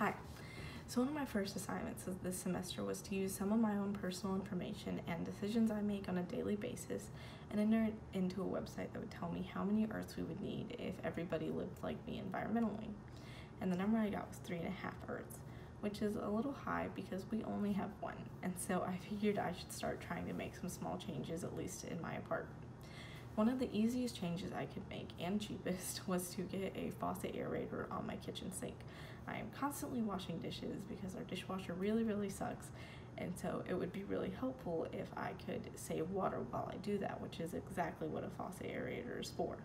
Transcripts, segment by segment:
Hi. So one of my first assignments this semester was to use some of my own personal information and decisions I make on a daily basis and enter it into a website that would tell me how many Earths we would need if everybody lived like me environmentally. And the number I got was 3.5 Earths, which is a little high because we only have one. And so I figured I should start trying to make some small changes, at least in my apartment. One of the easiest changes I could make, and cheapest, was to get a Faucet aerator on my kitchen sink. I am constantly washing dishes because our dishwasher really sucks, and so it would be really helpful if I could save water while I do that, which is exactly what a Faucet aerator is for.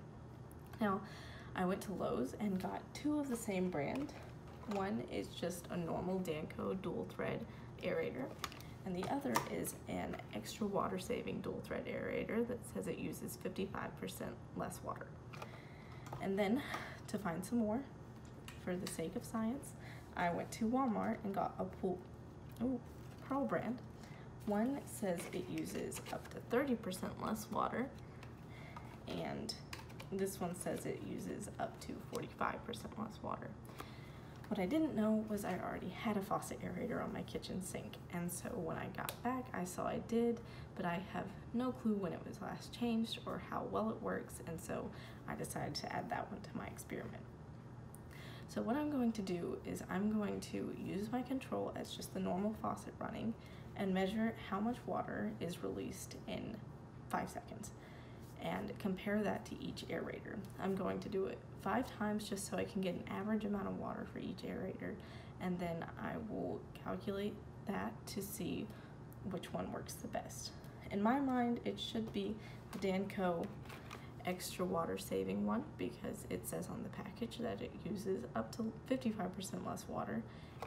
Now, I went to Lowe's and got two of the same brand. One is just a normal Danco dual thread aerator, and the other is an extra water saving dual thread aerator that says it uses 55% less water. And then, to find some more, for the sake of science, I went to Walmart and got a Pearl brand. One says it uses up to 30% less water, and this one says it uses up to 45% less water. What I didn't know was I already had a Faucet aerator on my kitchen sink, and so when I got back I saw I did, but I have no clue when it was last changed or how well it works, and so I decided to add that one to my experiment. So what I'm going to do is I'm going to use my control as just the normal faucet running and measure how much water is released in 5 seconds and compare that to each aerator. I'm going to do it 5 times just so I can get an average amount of water for each aerator, and then I will calculate that to see which one works the best. In my mind, it should be the Danco extra water saving one because it says on the package that it uses up to 55% less water,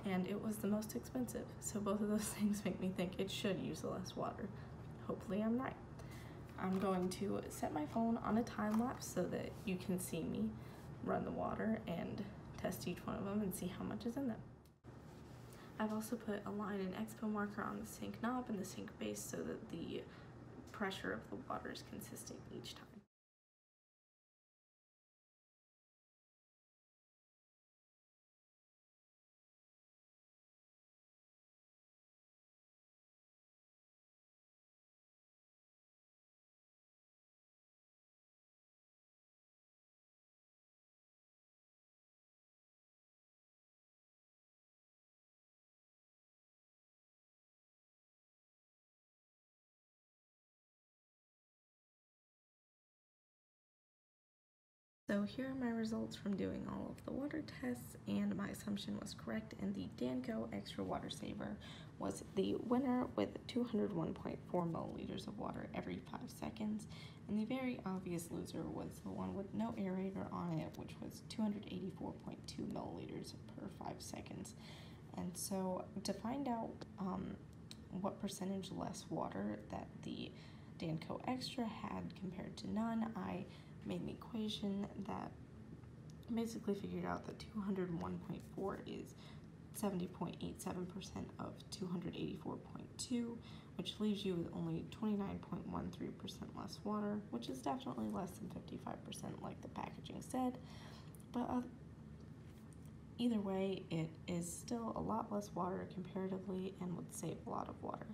and it was the most expensive. So both of those things make me think it should use less water. Hopefully I'm right. I'm going to set my phone on a time lapse so that you can see me run the water and test each one of them and see how much is in them. I've also put a line and expo marker on the sink knob and the sink base so that the pressure of the water is consistent each time. So here are my results from doing all of the water tests, and my assumption was correct, and the Danco Extra Water Saver was the winner with 201.4 milliliters of water every 5 seconds, and the very obvious loser was the one with no aerator on it, which was 284.2 milliliters per 5 seconds. And so to find out what percentage less water that the Danco Extra had compared to none, I made an equation that basically figured out that 201.4 is 70.87% of 284.2, which leaves you with only 29.13% less water, which is definitely less than 55% like the packaging said, but either way, it is still a lot less water comparatively and would save a lot of water.